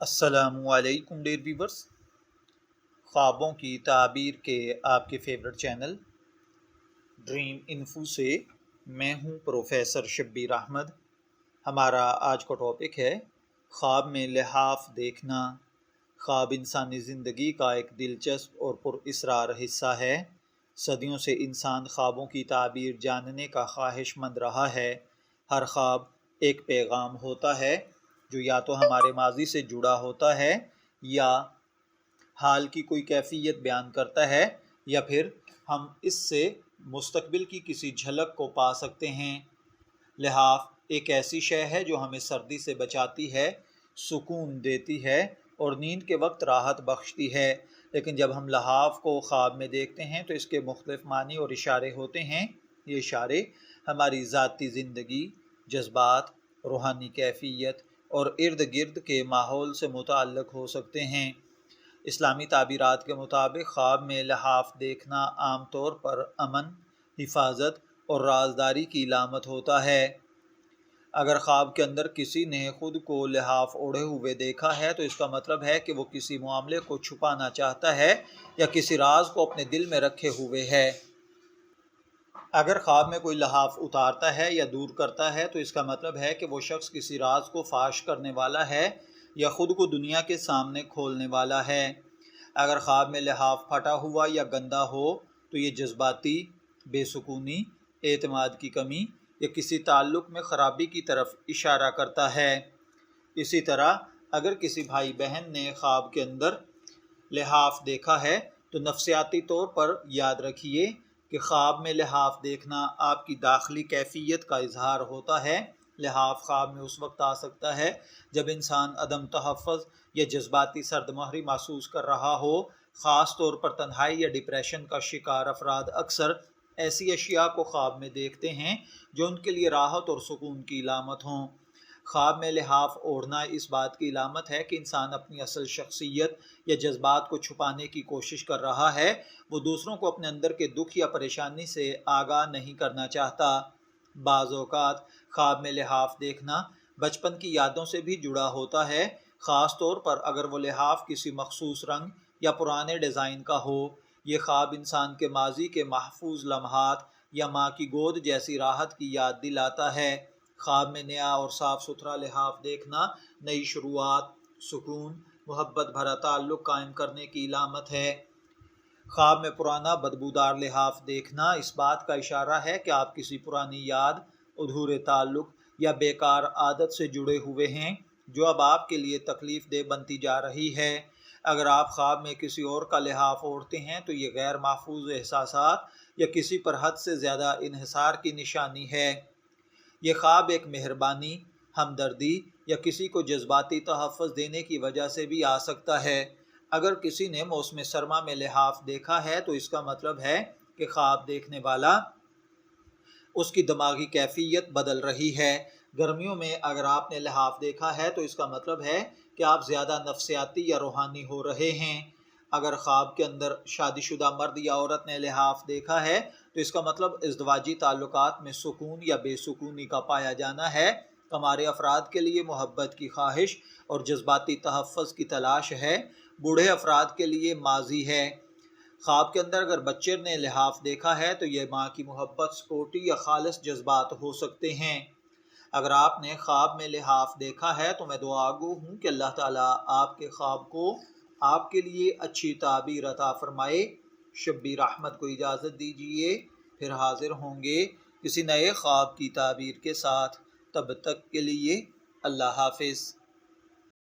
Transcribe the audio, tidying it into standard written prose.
السلام علیکم dear viewers, خوابوں کی تعبیر کے آپ کے فیورٹ چینل ڈریم انفو سے میں ہوں پروفیسر شبیر احمد۔ ہمارا آج کا ٹاپک ہے خواب میں لحاف دیکھنا۔ خواب انسانی زندگی کا ایک دلچسپ اور پر اسرار حصہ ہے۔ صدیوں سے انسان خوابوں کی تعبیر جاننے کا خواہش مند رہا ہے۔ ہر خواب ایک پیغام ہوتا ہے جو یا تو ہمارے ماضی سے جڑا ہوتا ہے یا حال کی کوئی کیفیت بیان کرتا ہے، یا پھر ہم اس سے مستقبل کی کسی جھلک کو پا سکتے ہیں۔ لحاف ایک ایسی شے ہے جو ہمیں سردی سے بچاتی ہے، سکون دیتی ہے اور نیند کے وقت راحت بخشتی ہے۔ لیکن جب ہم لحاف کو خواب میں دیکھتے ہیں تو اس کے مختلف معنی اور اشارے ہوتے ہیں۔ یہ اشارے ہماری ذاتی زندگی، جذبات، روحانی کیفیت اور ارد گرد کے ماحول سے متعلق ہو سکتے ہیں۔ اسلامی تعبیرات کے مطابق خواب میں لحاف دیکھنا عام طور پر امن، حفاظت اور رازداری کی علامت ہوتا ہے۔ اگر خواب کے اندر کسی نے خود کو لحاف اوڑھے ہوئے دیکھا ہے تو اس کا مطلب ہے کہ وہ کسی معاملے کو چھپانا چاہتا ہے یا کسی راز کو اپنے دل میں رکھے ہوئے ہے۔ اگر خواب میں کوئی لحاف اتارتا ہے یا دور کرتا ہے تو اس کا مطلب ہے کہ وہ شخص کسی راز کو فاش کرنے والا ہے یا خود کو دنیا کے سامنے کھولنے والا ہے۔ اگر خواب میں لحاف پھٹا ہوا یا گندا ہو تو یہ جذباتی بے سکونی، اعتماد کی کمی یا کسی تعلق میں خرابی کی طرف اشارہ کرتا ہے۔ اسی طرح اگر کسی بھائی بہن نے خواب کے اندر لحاف دیکھا ہے تو نفسیاتی طور پر یاد رکھیے کہ خواب میں لحاف دیکھنا آپ کی داخلی کیفیت کا اظہار ہوتا ہے۔ لحاف خواب میں اس وقت آ سکتا ہے جب انسان عدم تحفظ یا جذباتی سردمہری محسوس کر رہا ہو۔ خاص طور پر تنہائی یا ڈپریشن کا شکار افراد اکثر ایسی اشیاء کو خواب میں دیکھتے ہیں جو ان کے لیے راحت اور سکون کی علامت ہوں۔ خواب میں لحاف اوڑھنا اس بات کی علامت ہے کہ انسان اپنی اصل شخصیت یا جذبات کو چھپانے کی کوشش کر رہا ہے۔ وہ دوسروں کو اپنے اندر کے دکھ یا پریشانی سے آگاہ نہیں کرنا چاہتا۔ بعض اوقات خواب میں لحاف دیکھنا بچپن کی یادوں سے بھی جڑا ہوتا ہے، خاص طور پر اگر وہ لحاف کسی مخصوص رنگ یا پرانے ڈیزائن کا ہو۔ یہ خواب انسان کے ماضی کے محفوظ لمحات یا ماں کی گود جیسی راحت کی یاد دلاتا ہے۔ خواب میں نیا اور صاف ستھرا لحاف دیکھنا نئی شروعات، سکون، محبت بھرا تعلق قائم کرنے کی علامت ہے۔ خواب میں پرانا بدبودار لحاف دیکھنا اس بات کا اشارہ ہے کہ آپ کسی پرانی یاد، ادھورے تعلق یا بیکار عادت سے جڑے ہوئے ہیں جو اب آپ کے لیے تکلیف دہ بنتی جا رہی ہے۔ اگر آپ خواب میں کسی اور کا لحاف اوڑھتے ہیں تو یہ غیر محفوظ احساسات یا کسی پر حد سے زیادہ انحصار کی نشانی ہے۔ یہ خواب ایک مہربانی، ہمدردی یا کسی کو جذباتی تحفظ دینے کی وجہ سے بھی آ سکتا ہے۔ اگر کسی نے موسم سرما میں لحاف دیکھا ہے تو اس کا مطلب ہے کہ خواب دیکھنے والا اس کی دماغی کیفیت بدل رہی ہے۔ گرمیوں میں اگر آپ نے لحاف دیکھا ہے تو اس کا مطلب ہے کہ آپ زیادہ نفسیاتی یا روحانی ہو رہے ہیں۔ اگر خواب کے اندر شادی شدہ مرد یا عورت نے لحاف دیکھا ہے تو اس کا مطلب ازدواجی تعلقات میں سکون یا بے سکونی کا پایا جانا ہے۔ ہمارے افراد کے لیے محبت کی خواہش اور جذباتی تحفظ کی تلاش ہے۔ بوڑھے افراد کے لیے ماضی ہے۔ خواب کے اندر اگر بچے نے لحاف دیکھا ہے تو یہ ماں کی محبت، سپورٹی یا خالص جذبات ہو سکتے ہیں۔ اگر آپ نے خواب میں لحاف دیکھا ہے تو میں دعا گو ہوں کہ اللہ تعالیٰ آپ کے خواب کو آپ کے لیے اچھی تعبیر عطا فرمائے۔ شبیر احمد کو اجازت دیجیے، پھر حاضر ہوں گے کسی نئے خواب کی تعبیر کے ساتھ۔ تب تک کے لیے اللہ حافظ۔